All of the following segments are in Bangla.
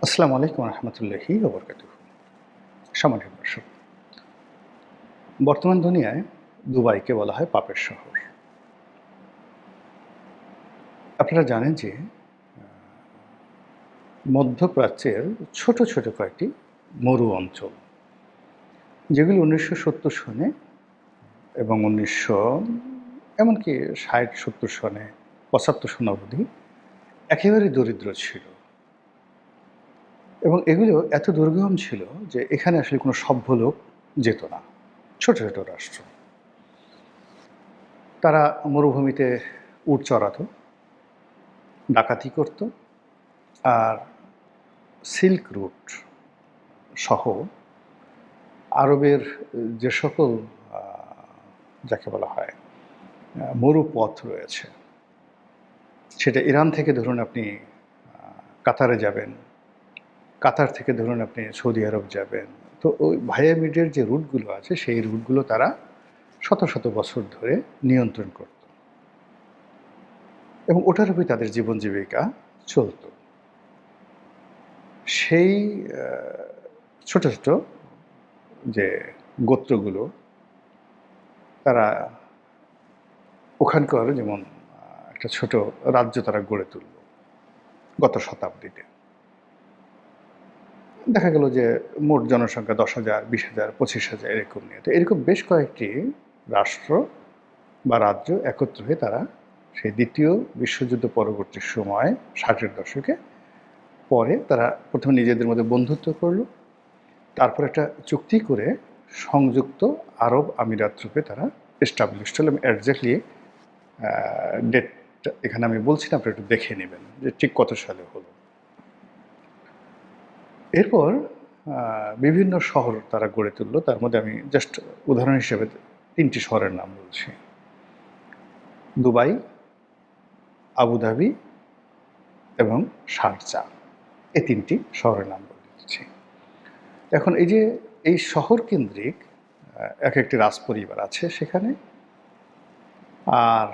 আসসালামু আলাইকুম রহমতুল্লাহি ওবরকাতুহু। সম্মানিত দর্শক, বর্তমান দুনিয়ায় দুবাইকে বলা হয় পাপের শহর। আপনারা জানেন যে মধ্যপ্রাচ্যের ছোট ছোট কয়েকটি মরু অঞ্চল, যেগুলি 1970 সনে এবং 1900 এমনকি 60-70 সনে 75 সন অবধি একেবারে দরিদ্র ছিল, এবং এগুলো এত দুর্গম ছিল যে এখানে আসলে কোনো সভ্য লোক যেত না। ছোট ছোট রাষ্ট্র, তারা মরুভূমিতে উট চড়াতো, ডাকাতি করত, আর সিল্ক রুট সহ আরবের যে সকল যাকে বলা হয় মরুপথ রয়েছে, সেটা ইরান থেকে ধরুন আপনি কাতারে যাবেন, কাতার থেকে ধরুন আপনি সৌদি আরব যাবেন, তো ওই ভায়া মিডিয়ার যে রুটগুলো আছে সেই রুটগুলো তারা শত শত বছর ধরে নিয়ন্ত্রণ করত, এবং ওটার উপরে তাদের জীবন জীবিকা চলত। সেই ছোট ছোট যে গোত্রগুলো, তারা ওখানকার যেমন একটা ছোট রাজ্য তারা গড়ে তুলল গত শতাব্দীতে। দেখা গেল যে মোট জনসংখ্যা 10,000, 20,000, 25,000 এরকম নিয়ে, তো এরকম বেশ কয়েকটি রাষ্ট্র বা রাজ্য একত্র হয়ে তারা সেই দ্বিতীয় বিশ্বযুদ্ধ পরবর্তী সময় 60-এর দশকে পরে তারা প্রথমে নিজেদের মধ্যে বন্ধুত্ব করলো, তারপর একটা চুক্তি করে সংযুক্ত আরব আমিরাত রূপে তারা এস্টাবলিশড হল। এক্স্যাক্টলি ডেটটা এখানে আমি বলছি না, আপনি একটু দেখে নেবেন যে ঠিক কত সালে হলো। এরপর বিভিন্ন শহর তারা গড়ে তুললো, তার মধ্যে আমি জাস্ট উদাহরণ হিসেবে 3টি শহরের নাম বলছি: দুবাই, আবুধাবি এবং শারজা। এই 3টি শহরের নাম বলে দিচ্ছি। এখন এই যে এই শহর কেন্দ্রিক এক একটি রাজপরিবার আছে সেখানে, আর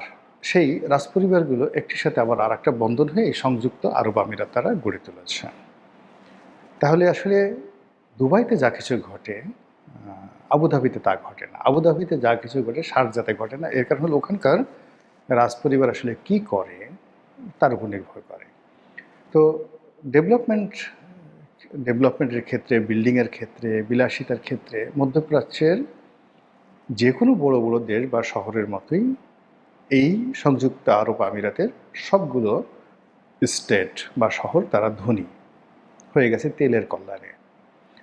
সেই রাজপরিবারগুলো একটির সাথে আবার আর একটা বন্ধন হয়ে এই সংযুক্ত আরব আমিরাত তারা গড়ে তুলেছে। তাহলে আসলে দুবাইতে যা কিছু ঘটে আবুধাবিতে তা ঘটে না, আবুধাবিতে যা কিছু ঘটে শারজাতে ঘটে না। এর কারণ হলো ওখানকার রাজপরিবার আসলে কি করে তার উপর নির্ভর করে। তো ডেভেলপমেন্টের ক্ষেত্রে, বিল্ডিংয়ের ক্ষেত্রে, বিলাসিতার ক্ষেত্রে মধ্যপ্রাচ্যের যে কোনো বড় বড় দেশ বা শহরের মতোই এই সংযুক্ত আরব আমিরাতের সবগুলো স্টেট বা শহর তারা ধনী হয়ে গেছে তেলের কল্যাণে।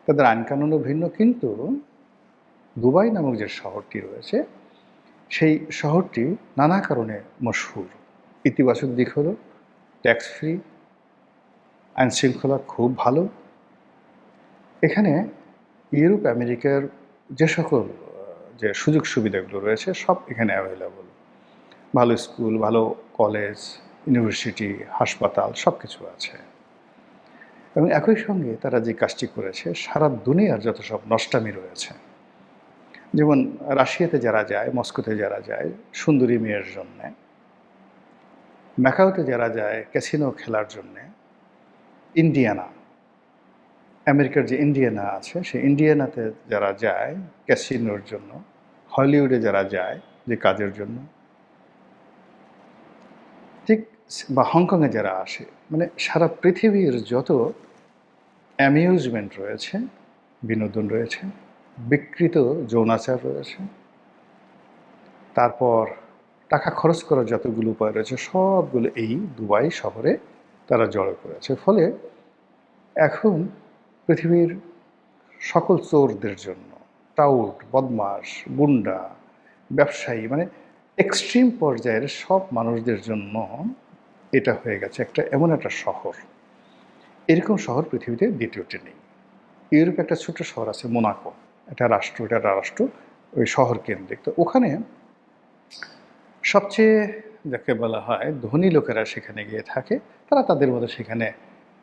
তাদের আইনকানুনও ভিন্ন, কিন্তু দুবাই নামক যে শহরটি রয়েছে সেই শহরটি নানা কারণে মশহুর। ইতিবাচক দিক হলো ট্যাক্স ফ্রি, আইনশৃঙ্খলা খুব ভালো। এখানে ইউরোপ আমেরিকার যে সকল যে সুযোগ সুবিধাগুলো রয়েছে সব এখানে অ্যাভেলেবল। ভালো স্কুল, ভালো কলেজ, ইউনিভার্সিটি, হাসপাতাল সব কিছু আছে। এবং একই সঙ্গে তারা যে কাজটি করেছে, সারা দুনিয়ার যত সব নষ্টামি রয়েছে, যেমন রাশিয়াতে যারা যায়, মস্কোতে যারা যায় সুন্দরী মেয়ের জন্যে, ম্যাকাওতে যারা যায় ক্যাসিনো খেলার জন্যে, ইন্ডিয়ানা, আমেরিকার যে ইন্ডিয়ানা আছে সেই ইন্ডিয়ানাতে যারা যায় ক্যাসিনোর জন্য, হলিউডে যারা যায় যে কাজের জন্য, ঠিক বা হংকংয়ে যারা আসে, মানে সারা পৃথিবীর যত অ্যামিউজমেন্ট রয়েছে, বিনোদন রয়েছে, বিকৃত যৌনাচার রয়েছে, তারপর টাকা খরচ করার যতগুলো উপায় রয়েছে সবগুলো এই দুবাই শহরে তারা জড়ো করেছে। ফলে এখন পৃথিবীর সকল চোরদের জন্য, টাউট, বদমাশ, গুন্ডা, ব্যবসায়ী, মানে এক্সট্রিম পর্যায়ের সব মানুষদের জন্য এটা হয়ে গেছে একটা এমন একটা শহর। এরকম শহর পৃথিবীতে দ্বিতীয়টি নেই। ইউরোপে একটা ছোট্ট শহর আছে মোনাকো, এটা রাষ্ট্র, ওই শহর কেন্দ্রিক। তো ওখানে সবচেয়ে যাকে বলা হয় ধনী লোকেরা সেখানে গিয়ে থাকে, তারা তাদের মতো সেখানে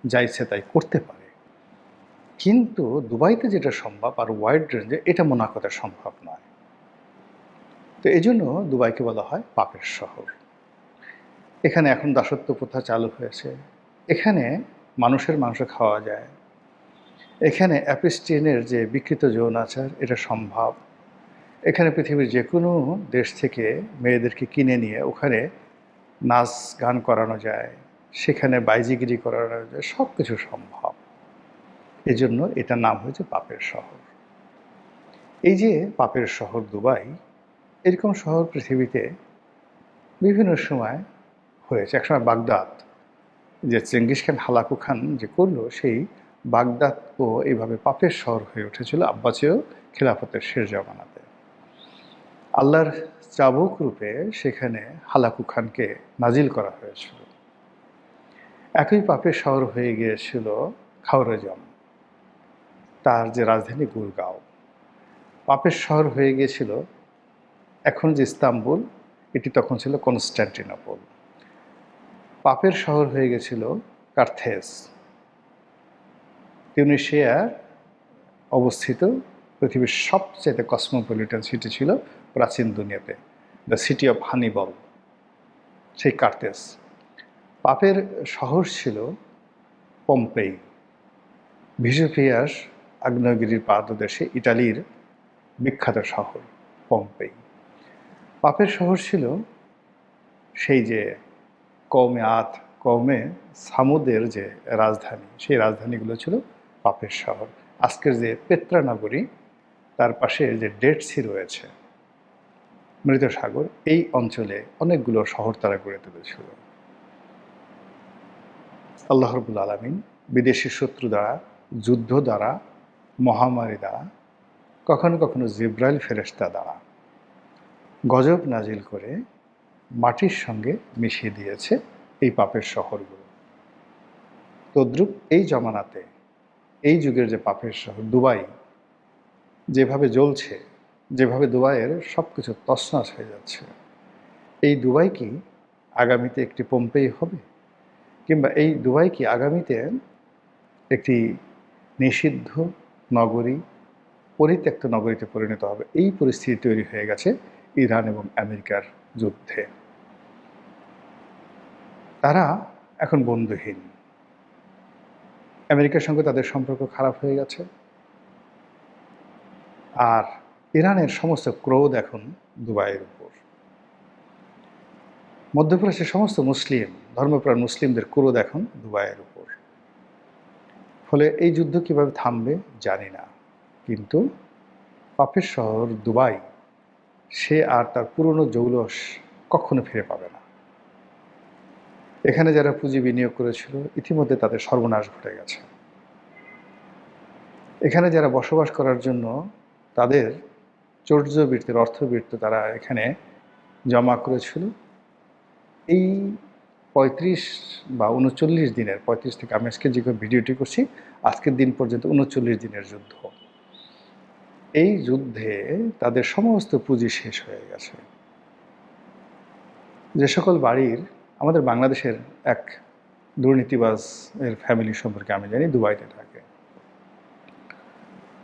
যা ইচ্ছে তাই করতে পারে। কিন্তু দুবাইতে যেটা সম্ভব আর ওয়াইড রেঞ্জে, এটা মোনাকোতে সম্ভব নয়। তো এই জন্য দুবাইকে বলা হয় পাপের শহর। এখানে এখন দাসত্ব প্রথা চালু হয়েছে। এখানে মানুষের মাংস খাওয়া যায়। এখানে অ্যাপিস্টিনের যে বিকৃত যৌনাচার এটা সম্ভব। এখানে পৃথিবীর যে কোনো দেশ থেকে মেয়েদেরকে কিনে নিয়ে ওখানে নাচ গান করানো যায়, সেখানে বাইজিগিরি করানো যায়, সব কিছু সম্ভব। এজন্য এটার নাম হয়েছে পাপের শহর। এই যে পাপের শহর দুবাই, এরকম শহর পৃথিবীতে বিভিন্ন সময় হয়েছে। একসময় বাগদাদ, যে চেঙ্গিস খান হালাকু খান যে করলো, সেই বাগদাদও এইভাবে পাপের শহর হয়ে উঠেছিল আব্বাসীয় খিলাফতের শেষ জামানাতে। আল্লাহর চাবুক রূপে সেখানে হালাকু খানকে নাজিল করা হয়েছিল। একই পাপের শহর হয়ে গিয়েছিল খাওরাজাম, তার যে রাজধানী গুরগাঁও। পাপের শহর হয়ে গিয়েছিল এখন যে ইস্তাম্বুল, এটি তখন ছিল কনস্ট্যান্টিনোপল। পাপের শহর হয়ে গেছিল কার্থেজ, তিউনিসিয়া অবস্থিত পৃথিবীর সবচেয়ে কসমোপলিটন সিটি ছিল প্রাচীন দুনিয়াতে, দ্য সিটি অফ হানিবল, সেই কার্থেজ। পাপের শহর ছিল পম্পেই, ভিসুভিয়াস আগ্নেয়গিরির পাদদেশে ইটালির বিখ্যাত শহর পম্পেই। পাপের শহর ছিল সেই যে কওমে সামুদের যে রাজধানী, সেই রাজধানীগুলো ছিল পাপের শহর। আজকের যে পেত্রা নগরী, তার পাশে যে ডেড সি রয়েছে, মৃত সাগর, এই অঞ্চলে অনেকগুলো শহর তারা গড়ে তুলেছিল। আল্লাহ রাব্বুল আলামিন বিদেশি শত্রু দ্বারা, যুদ্ধ দ্বারা, মহামারী দ্বারা, কখনো কখনো জিব্রাইল ফেরেশতা দ্বারা গজব নাজিল করে মাটির সঙ্গে মিশিয়ে দিয়েছে এই পাপের শহরগুলো। তদ্রূপ এই জমানাতে, এই যুগের যে পাপের শহর দুবাই যেভাবে জ্বলছে, যেভাবে দুবাইয়ের সব কিছু তছনছ হয়ে যাচ্ছে, এই দুবাই কি আগামীতে একটি পম্পেই হবে? কিংবা এই দুবাই কি আগামীতে একটি নিষিদ্ধ নগরী, পরিত্যক্ত নগরীতে পরিণত হবে? এই পরিস্থিতি তৈরি হয়ে গেছে ইরান এবং আমেরিকার যুদ্ধে। তারা এখন বন্ধুহীন। আমেরিকার সঙ্গে তাদের সম্পর্ক খারাপ হয়ে গেছে, আর ইরানের সমস্ত ক্রোধ এখন দুবাইয়ের উপর। মধ্যপ্রাচ্যের সমস্ত মুসলিম, ধর্মপ্রাণ মুসলিমদের ক্রোধ এখন দুবাইয়ের উপর। ফলে এই যুদ্ধ কিভাবে থামবে জানি না, কিন্তু পাপের শহর দুবাই, সে আর তার পুরনো জৌলস কখনো ফিরে পাবে না। এখানে যারা পুঁজি বিনিয়োগ করেছিল, ইতিমধ্যে তাদের সর্বনাশ ঘটে গেছে। এখানে যারা বসবাস করার জন্য তাদের চৌর্যবৃত্তির অর্থবৃত্ত তারা এখানে জমা করেছিল, এই ৩৫ বা ৩৯ দিনের, ৩৫ থেকে, আমি আজকে যে ভিডিওটি করছি আজকের দিন পর্যন্ত ৩৯ দিনের যুদ্ধ। এই যুদ্ধে তাদের সমস্ত পুঁজি শেষ হয়ে গেছে। যে সকল বাড়ির, আমাদের বাংলাদেশের এক দুর্নীতিবাজ এর ফ্যামিলি সম্পর্কে আমি জানি, দুবাইতে থাকে।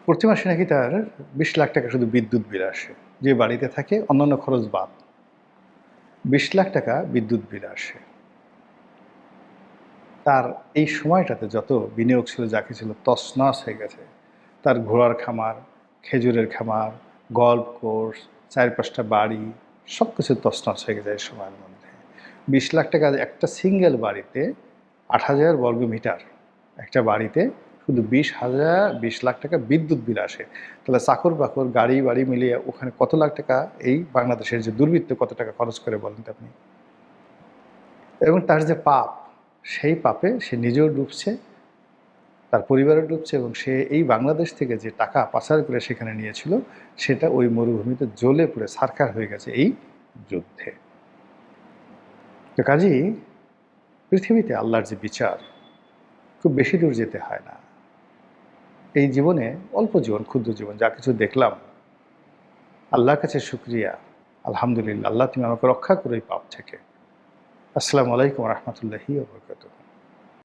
প্রতি মাসে নাকি তার ২০ লাখ টাকা শুধু বিদ্যুৎ বিল আসে, যে বাড়িতে থাকে, অন্যান্য খরচ বাদ ২০ লাখ টাকা বিদ্যুৎ বিল আসে। তার এই সময়টাতে যত বিনিয়োগ ছিল, যা কিছু ছিল, তছনছ হয়ে গেছে। তার ঘোড়ার খামার, খেজুরের খামার, গল্ফ কোর্স, ৪-৫টা বাড়ি, সব কিছু তছনছ হয়ে গেছে এই সময়ের মধ্যে। ২০ লাখ টাকা একটা সিঙ্গেল বাড়িতে, ৮,০০০ বর্গমিটার একটা বাড়িতে শুধু ২০ লাখ টাকা বিদ্যুৎ বিল আসে। তাহলে চাকর বাকর, গাড়ি বাড়ি মিলিয়ে ওখানে কত লাখ টাকা এই বাংলাদেশের যে দুর্বৃত্ত কত টাকা খরচ করে বলেন তো আপনি? এবং তার যে পাপ, সেই পাপে সে নিজেও ডুবছে, তার পরিবারও ডুবছে, এবং সে এই বাংলাদেশ থেকে যে টাকা পাচার করে সেখানে নিয়েছিল, সেটা ওই মরুভূমিতে জ্বলে পুড়ে ছারখার হয়ে গেছে এই যুদ্ধে। তো কাজেই পৃথিবীতে আল্লাহর যে বিচার, খুব বেশি দূর যেতে হয় না। এই জীবনে অল্প জীবন, ক্ষুদ্র জীবন, যা কিছু দেখলাম, আল্লাহর কাছে শুকরিয়া, আলহামদুলিল্লাহ, আল্লাহ তুমি আমাকে রক্ষা করো এই পাপ থেকে। আসসালামু আলাইকুম রহমতুল্লাহি ওয়া বারাকাতুহু।